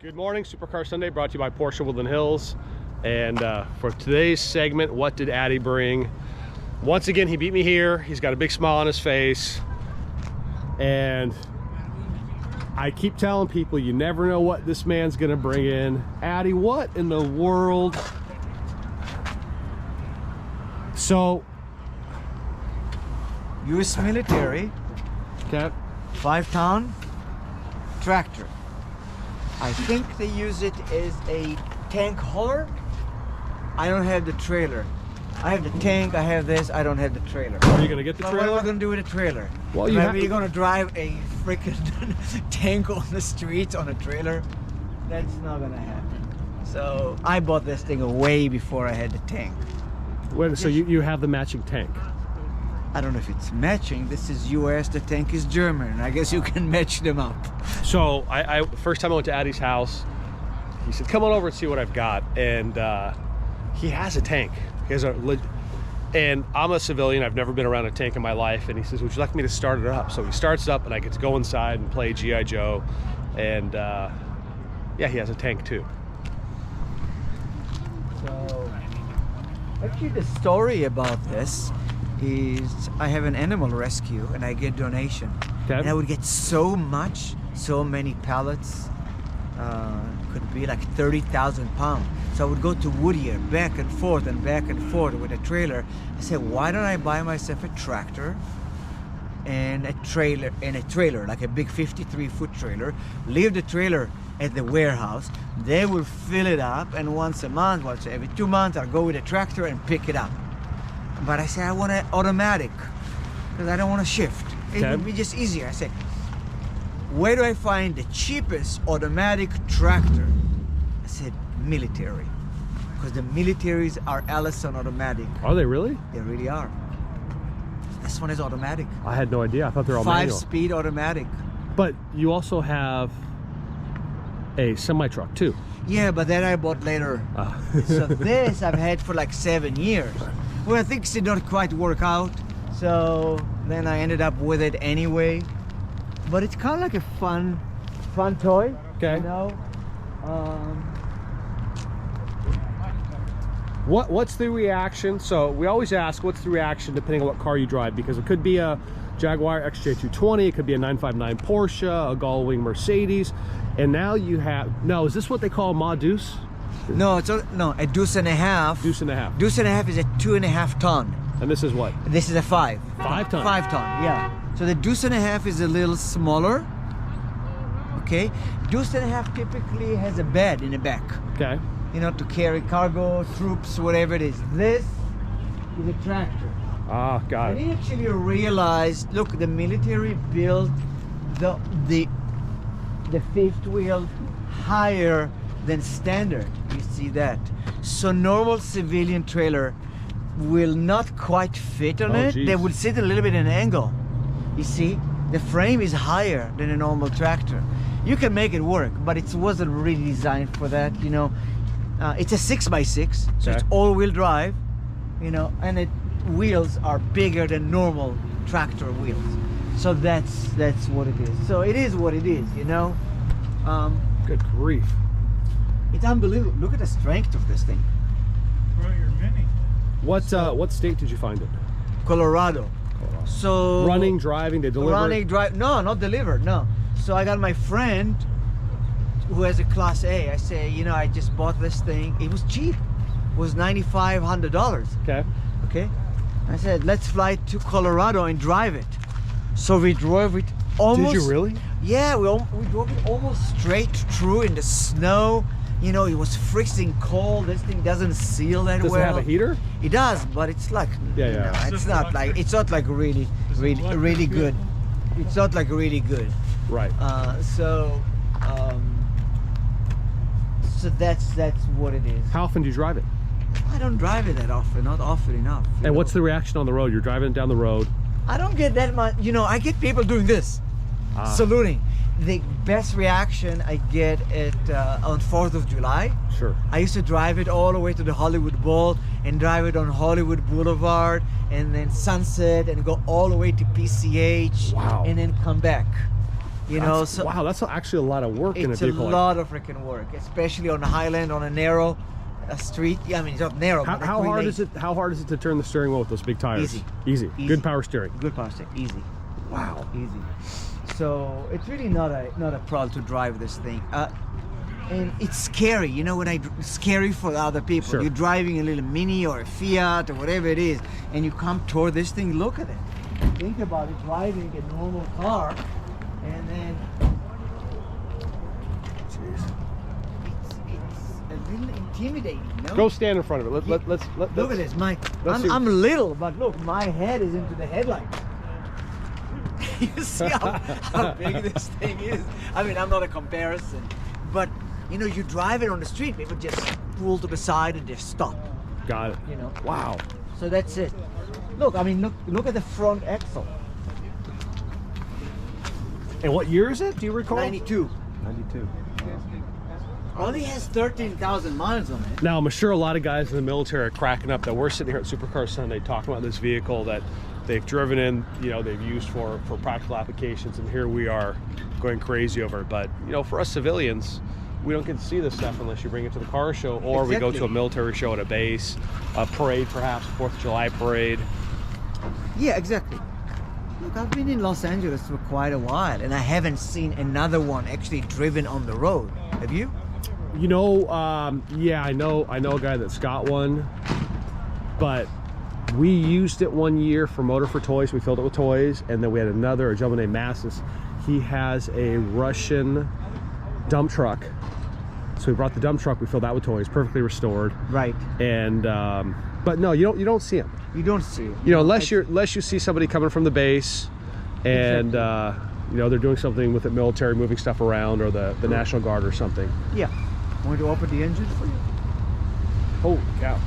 Good morning, Supercar Sunday brought to you by Porsche Woodland Hills. And for today's segment, what did Addy bring? Once again, he beat me here. He's got a big smile on his face. And I keep telling people, you never know what this man's gonna bring in. Addy, what in the world? So, U.S. military, okay, 5-ton tractor. I think they use it as a tank hauler. I don't have the trailer. I have the tank, I have this, I don't have the trailer. Are you gonna get the trailer? What am I gonna do with the trailer? Well, Am I gonna drive a freaking tank on the streets on a trailer? That's not gonna happen. So I bought this thing way before I had the tank. Wait, so you have the matching tank? I don't know if it's matching. This is US, the tank is German. I guess you can match them up. So I first time I went to Addy's house, he said, come on over and see what I've got. And he has a tank. He has and I'm a civilian. I've never been around a tank in my life. And he says, would you like me to start it up? So he starts it up and I get to go inside and play G.I. Joe. And yeah, he has a tank too. So actually the story about this is I have an animal rescue and I get donation. Okay. And I would get so many pallets, could be like 30,000 pounds. So I would go to Whittier back and forth with a trailer. I said, why don't I buy myself a tractor and a trailer, like a big 53-foot trailer, leave the trailer at the warehouse. They will fill it up, and once a month, once every 2 months, I'll go with a tractor and pick it up. But I said, I want an automatic because I don't want to shift. It would be just easier. I said, where do I find the cheapest automatic tractor? I said, military. Because the militaries are Allison automatic. Are they really? They really are. This one is automatic. I had no idea. I thought they were all manual. 5-speed automatic. But you also have a semi-truck too. Yeah, but that I bought later. So this I've had for like 7 years. Well, things did not quite work out, so then I ended up with it anyway. But it's kind of like a fun toy. Okay. You know. What's the reaction? So we always ask, what's the reaction depending on what car you drive? Because it could be a Jaguar XJ220, it could be a 959 Porsche, a Gullwing Mercedes, and now you have, is this what they call Ma Deuce? No, it's a deuce and a half. Deuce and a half. Deuce and a half is a 2.5 ton. And this is what? This is a 5. 5 ton. 5 ton, yeah. So the deuce and a half is a little smaller. Okay. Deuce and a half typically has a bed in the back. Okay. You know, to carry cargo, troops, whatever it is. This is a tractor. Ah, got And it. he actually realized, look, the military built the fifth wheel higher than standard. You see that? So normal civilian trailer will not quite fit on it. Geez. They will sit a little bit in an angle. You see? The frame is higher than a normal tractor. You can make it work, but it wasn't really designed for that, you know. It's a 6x6, so it's all-wheel drive, you know, and wheels are bigger than normal tractor wheels. So that's what it is. So it is what it is, you know. Good grief. It's unbelievable. Look at the strength of this thing. Well, you're mini. What state did you find it? Colorado. So Running, driving, they deliver? Running, drive. No, not delivered. No. So I got my friend who has a Class A. I say, you know, I just bought this thing. It was cheap. It was $9,500. Okay. Okay. I said, let's fly to Colorado and drive it. So we drove it almost. Did you really? Yeah, we drove it almost straight through in the snow. You know, it was freezing cold. This thing doesn't seal that well. Does it have a heater? It does, but it's like, Yeah. you know, it's not like really good. It's not like really good. Right. So that's what it is. How often do you drive it? I don't drive it that often, not often enough. And what's the reaction on the road? You're driving down the road. I don't get that much, you know, I get people doing this, saluting. The best reaction I get on 4th of July. Sure. I used to drive it all the way to the Hollywood Bowl and drive it on Hollywood Boulevard and then Sunset and go all the way to PCH. Wow. And then come back. You know, so wow, that's actually a lot of work in a it's a vehicle. lot of freaking work, especially on the highland on a narrow street. Yeah, I mean, it's not narrow. How, but how hard lane. is it? How hard is it to turn the steering wheel with those big tires? Easy. Good power steering. Good power steering. Easy. Wow. Easy. So it's really not a problem to drive this thing. And it's scary, you know, scary for other people. Sure. You're driving a little Mini or a Fiat or whatever it is, and you come toward this thing. Look at it. Think about it, driving a normal car, and then Jeez. it's a little intimidating. No? Go stand in front of it. Look at this. I'm little, but look, my head is into the headlight. You see how big this thing is? I mean, I'm not a comparison, but you know, you drive it on the street, people just pull to the side and just stop. Got it. You know. Wow. So that's it. Look, I mean, look at the front axle. And what year is it? Do you recall? 92. 92. Only has 13,000 miles on it. Now, I'm sure a lot of guys in the military are cracking up that we're sitting here at Supercar Sunday talking about this vehicle that they've driven in, you know, they've used for practical applications, and here we are going crazy over it. But, you know, for us civilians, we don't get to see this stuff unless you bring it to the car show, or we go to a military show at a base, a parade perhaps, 4th of July parade. Yeah, exactly. Look, I've been in Los Angeles for quite a while, and I haven't seen another one actually driven on the road. Have you? You know, yeah, I know a guy that's got one, but we used it one year for Motor for Toys. We filled it with toys, and then we had a gentleman named Massis. He has a Russian dump truck, so we brought the dump truck. We filled that with toys, perfectly restored. Right. And but no, you don't see them. You don't see it. You know, unless you see somebody coming from the base, and you know, they're doing something with the military, moving stuff around, or the National Guard or something. Yeah. Want to open the engine for you? Holy cow!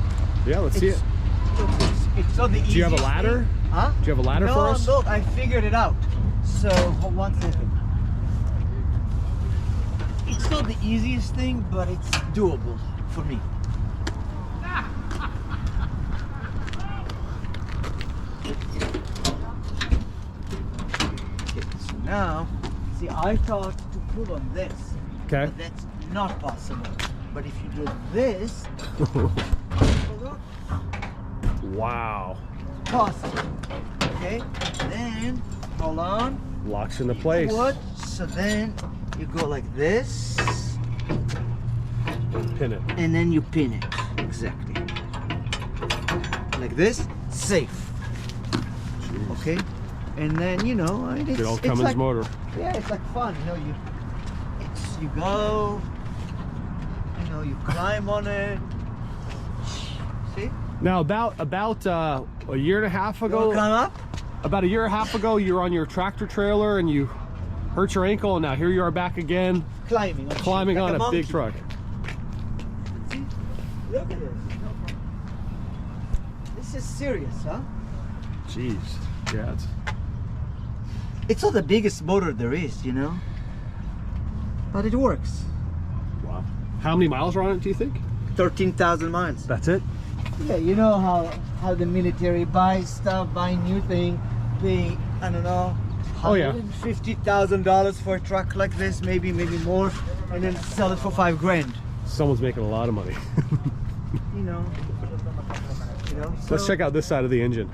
Yeah, let's see it. It's not the easiest. Do you have a ladder? thing. Huh? Do you have a ladder for us? No, look, I figured it out. So, hold 1 second. It's not the easiest thing, but it's doable for me. Okay, so now, see, I thought to pull on this, Okay. but that's not possible. But if you do this, Wow. possible. Okay, then hold on. Locks into place. What? So then you go like this, Pin it. and then you pin it. Exactly. Like this, safe. Jeez. Okay, and then you know, I mean, Good old it's Cummins like, motor. yeah, it's like fun. You know, you go, you know, you climb on it. See? Now, about a year and a half You wanna ago, climb up? about a year and a half ago, you were on your tractor trailer and you hurt your ankle, and now here you are back again, Climbing. climbing like on a monkey. big truck. See? Look at this. This is serious, huh? Jeez. Yeah. It's not the biggest motor there is, you know, but it works. Wow. How many miles are on it, do you think? 13,000 miles. That's it? Yeah, you know how the military buys stuff, buy new thing, pay, I don't know, Oh, yeah. $150,000 for a truck like this, maybe more, and then sell it for $5 grand. Someone's making a lot of money. You know. Let's check out this side of the engine.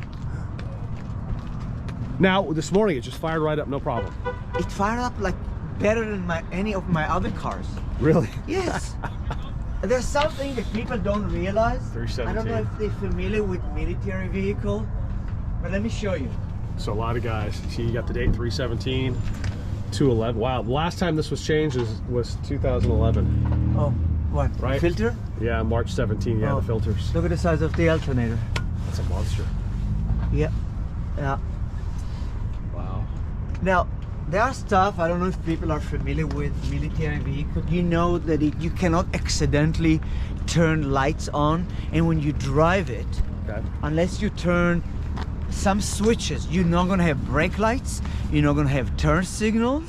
Now, this morning it just fired right up, no problem. It fired up like better than any of my other cars. Really? Yes. There's something that people don't realize. 317. I don't know if they're familiar with military vehicle, but let me show you. So a lot of guys, see, you got the date 317, 211. Wow, the last time this was changed was 2011. Oh, what? Right. Filter? Yeah, March 17, yeah, Oh. the filters. Look at the size of the alternator. That's a monster. Yeah. Yeah. Wow. Now, there are stuff, I don't know if people are familiar with military vehicles. You know that you cannot accidentally turn lights on, and when you drive it, Okay. unless you turn some switches, you're not gonna have brake lights, you're not gonna have turn signals.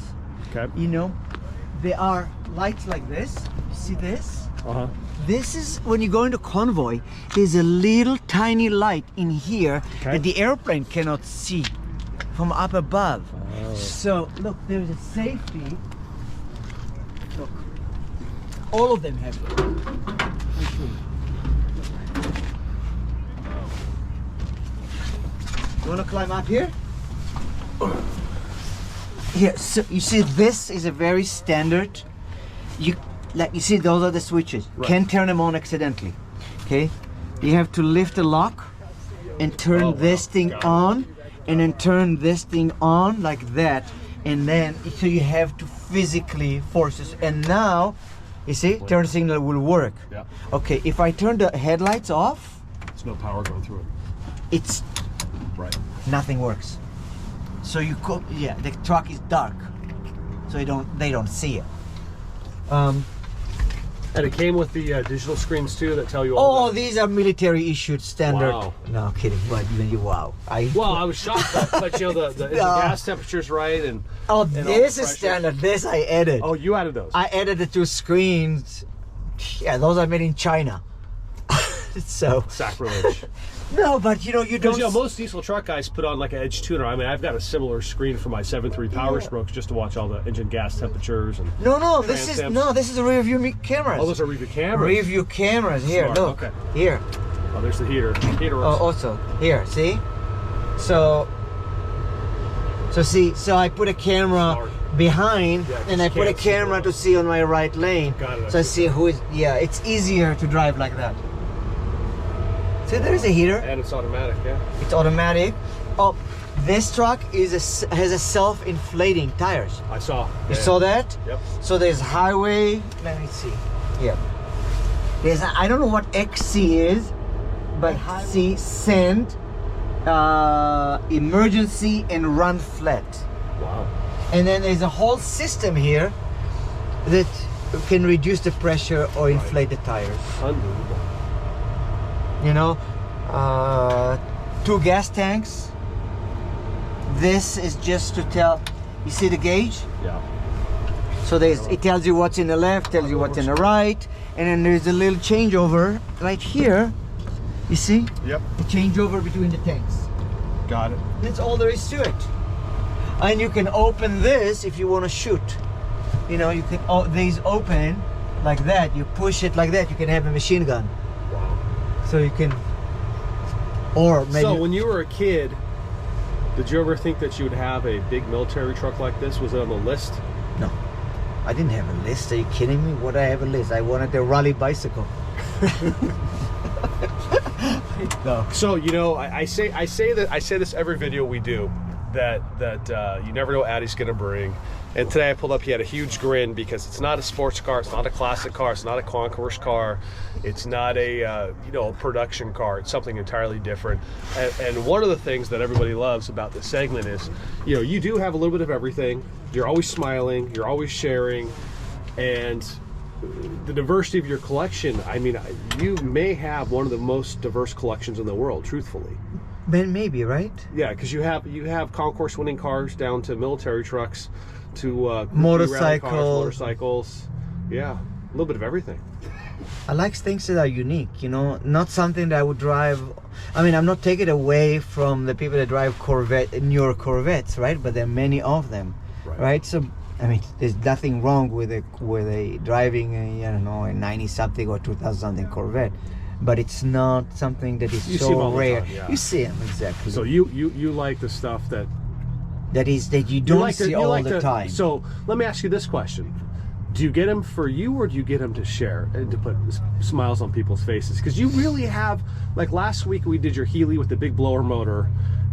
Okay. You know, there are lights like this. You see this? Uh-huh. This is when you go into convoy, there's a little tiny light in here Okay. that the airplane cannot see from up above. So look, there's a safety. Look, all of them have it. You want to climb up here? Here, so you see, this is a very standard. You see, those are the switches. Right. Can't turn them on accidentally. Okay, you have to lift the lock and turn this thing on, and then turn this thing on like that, and then so you have to physically force it. And now, you see, turn signal will work. Yeah. Okay, if I turn the headlights off, There's no power going through it. it's Right. nothing works. So you could, yeah, the truck is dark, so they don't see it. And it came with the digital screens too that tell you all. Oh, these are military issued standard. Wow. No kidding, but wow. Well, I was shocked, but you know the gas temperature's right and. Oh, and all this the is pressure. standard. This I added. Oh, you added those. I added the two screens. Yeah, those are made in China. So Sacrilege. no, but you know you Because don't. most diesel truck guys put on like an edge tuner. I mean, I've got a similar screen for my 7.3 Power Strokes just to watch all the engine gas temperatures and. No, this is Trans-temps. this is a rear view cameras. Oh, those are review cameras. Rear view cameras. Here, Smart, look. okay. Here. Oh, there's the heater. Heater Oh, works. also here. See. So I put a camera Smart. behind, Yeah, and I just put a can't see camera well. to see on my right lane. Got it, So I I see who is. Yeah, it's easier to drive like that. See, there is a heater. And it's automatic, yeah. It's automatic. Oh, this truck has a self-inflating tires. I saw. You saw that? Yep. So there's highway. Let me see. Yeah. There's I don't know what XC is, but C send, emergency, and run flat. Wow. And then there's a whole system here that can reduce the pressure or inflate the tires. Unbelievable. You know, 2 gas tanks. This is just to tell. You see the gauge? Yeah. So it tells you what's in the left, tells you what's in the right, and then there's a little changeover right here. You see? Yep. A changeover between the tanks. Got it. That's all there is to it. And you can open this if you want to shoot. You know, you can. Oh, these open like that. You push it like that. You can have a machine gun. Wow. So you can. Or maybe. So when you were a kid, did you ever think that you would have a big military truck like this? Was it on the list? No, I didn't have a list. Are you kidding me? What I have a list? I wanted a rally bicycle. No. So you know, I say this every video we do, that you never know what Addie's gonna bring. And today I pulled up, he had a huge grin because it's not a sports car, it's not a classic car, it's not a concourse car, it's not a a production car. It's something entirely different. And one of the things that everybody loves about this segment is, you do have a little bit of everything. You're always smiling, you're always sharing, and the diversity of your collection. I mean, you may have one of the most diverse collections in the world, truthfully. Maybe, right? Yeah, because you have concourse winning cars down to military trucks to motorcycles. Yeah, a little bit of everything. I like things that are unique, not something that I would drive. I mean, I'm not taking away from the people that drive newer Corvettes, right? But there are many of them, right? So, I mean, there's nothing wrong with driving a 90-something or 2000-something Corvette. But it's not something that is so rare. You see them, exactly. So you like the stuff that you don't see all the time. So let me ask you this question: do you get them for you, or do you get them to share and to put smiles on people's faces? Because you really have, like last week we did your Healy with the big blower motor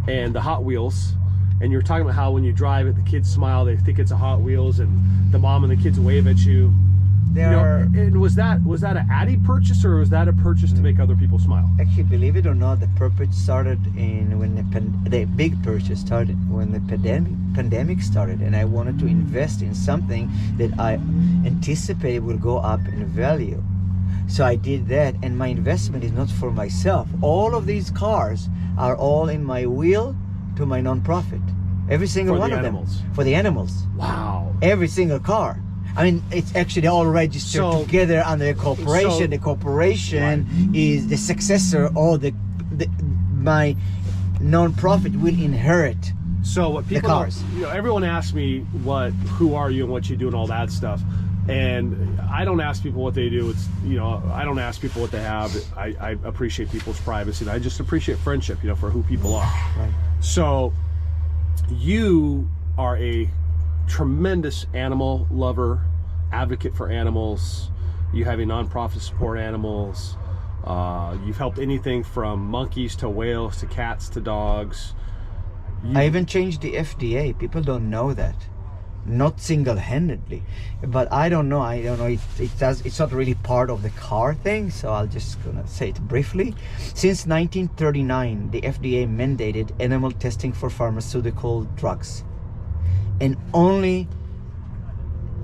and the Hot Wheels, and you were talking about how when you drive it, the kids smile, they think it's a Hot Wheels, and the mom and the kids wave at you. And was that an Addy purchase, or was that a purchase to make other people smile? Actually, believe it or not, the purchase started when the big purchase started when the pandemic started, and I wanted to invest in something that I anticipated will go up in value. So I did that, and my investment is not for myself. All of these cars are all in my will to my non-profit. Every single one of them for the animals. Wow! Every single car. I mean, it's actually all registered together under a corporation. The corporation is the successor, or my non-profit will inherit So what people, cars. you know, everyone asks me who are you and what you do and all that stuff, and I don't ask people what they do. It's, you know, I don't ask people what they have. I appreciate people's privacy, and I just appreciate friendship, you know, for who people are. Right. So you are a tremendous animal lover, advocate for animals. You have a nonprofit to support animals. You've helped anything from monkeys to whales to cats to dogs. I even changed the FDA. People don't know that. Not single-handedly, but I don't know. It's not really part of the car thing, so I'll just gonna say it briefly. Since 1939, the FDA mandated animal testing for pharmaceutical drugs, and only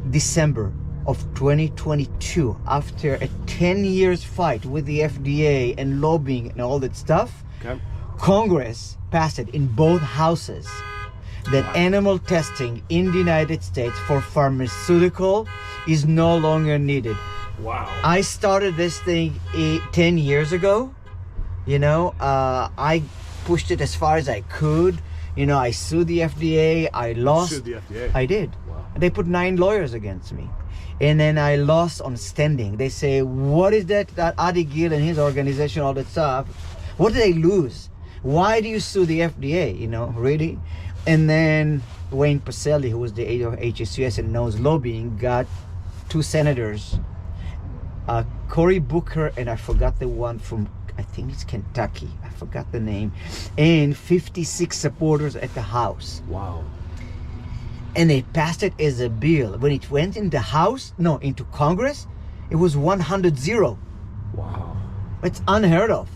December of 2022, after a 10 years fight with the FDA and lobbying and all that stuff, Okay. Congress passed it in both houses that animal testing in the United States for pharmaceutical is no longer needed. Wow. I started this thing 10 years ago. You know, I pushed it as far as I could. You know, I sued the FDA. I lost. Sued the FDA. I did. Wow. They put 9 lawyers against me. And then I lost on standing. They say, what is that Adi Gil and his organization, all that stuff? What did they lose? Why do you sue the FDA? You know, really? And then Wayne Pacelli, who was the head of HSUS and knows lobbying, got 2 senators, Cory Booker, and I forgot the one from, I think it's Kentucky, I forgot the name, and 56 supporters at the House. Wow. And they passed it as a bill. When it went in the House, no, into Congress, it was 100-0. Wow. It's unheard of.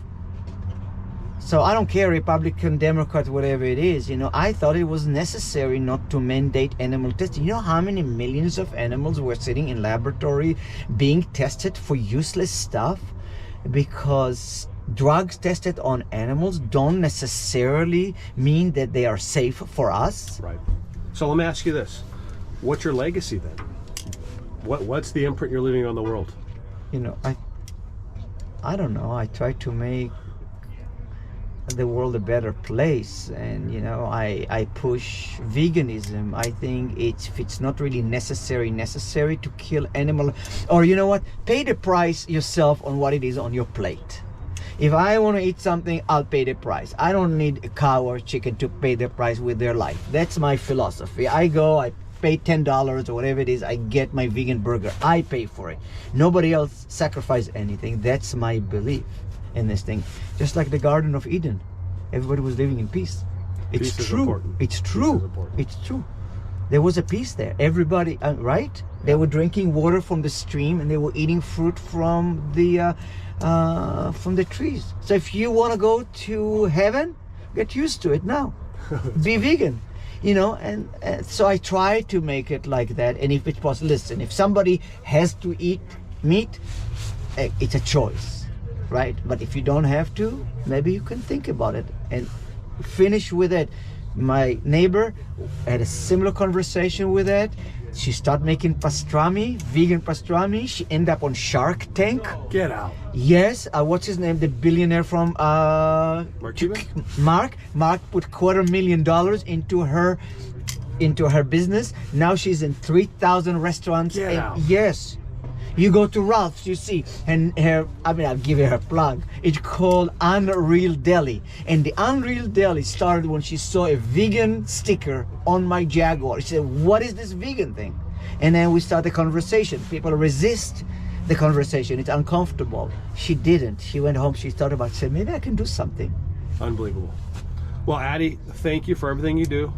So I don't care, Republican, Democrat, whatever it is, you know, I thought it was necessary not to mandate animal testing. You know how many millions of animals were sitting in laboratory being tested for useless stuff? Because drugs tested on animals don't necessarily mean that they are safe for us. Right. So let me ask you this. What's your legacy then? What's the imprint you're leaving on the world? You know, I don't know. I try to make the world a better place, and you know, I push veganism. I think if it's not really necessary to kill animal, or you know what, pay the price yourself on what it is on your plate. If I want to eat something, I'll pay the price. I don't need a cow or chicken to pay the price with their life. That's my philosophy. I go, I pay $10 or whatever it is, I get my vegan burger, I pay for it. Nobody else sacrifice anything. That's my belief in this thing. Just like the Garden of Eden, everybody was living in peace. It's Peace is true. important. It's Peace true. is important. It's true. There was a peace there. Everybody, right? They were drinking water from the stream, and they were eating fruit from the trees. So if you want to go to heaven, get used to it now. Be vegan. You know, and so I try to make it like that. And if it's possible, listen, if somebody has to eat meat, it's a choice, right? But if you don't have to, maybe you can think about it and finish with it. My neighbor had a similar conversation with that. She started making pastrami, vegan pastrami. She ended up on Shark Tank. Get out. Yes, what's his name? The billionaire from Mark Cuban? Mark put $250,000 into her business. Now she's in 3,000 restaurants. Get out. Yes. You go to Ralph's, you see, and I'll give her a plug. It's called Unreal Deli. And the Unreal Deli started when she saw a vegan sticker on my Jaguar. She said, what is this vegan thing? And then we start a conversation. People resist the conversation. It's uncomfortable. She didn't. She went home, she thought about it, said, maybe I can do something. Unbelievable. Well, Adi, thank you for everything you do.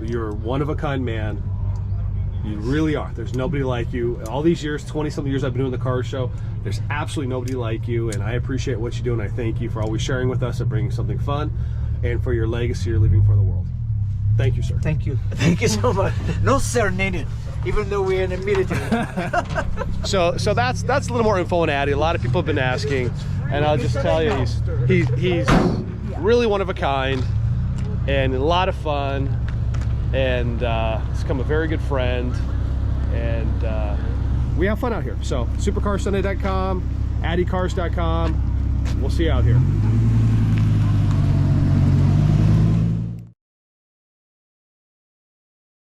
You're a one-of-a-kind man. You really are. There's nobody like you. All these years, 20-something years I've been doing the car show, there's absolutely nobody like you, and I appreciate what you do, and I thank you for always sharing with us and bringing something fun, and for your legacy you're leaving for the world. Thank you, sir. Thank you. Thank you so much. No serenading, even though we're in the military. So that's a little more info on Adi. A lot of people have been asking, and I'll just tell you, he's really one of a kind, and a lot of fun. And he's become a very good friend, and we have fun out here. So supercarsunday.com, addycars.com. We'll see you out here.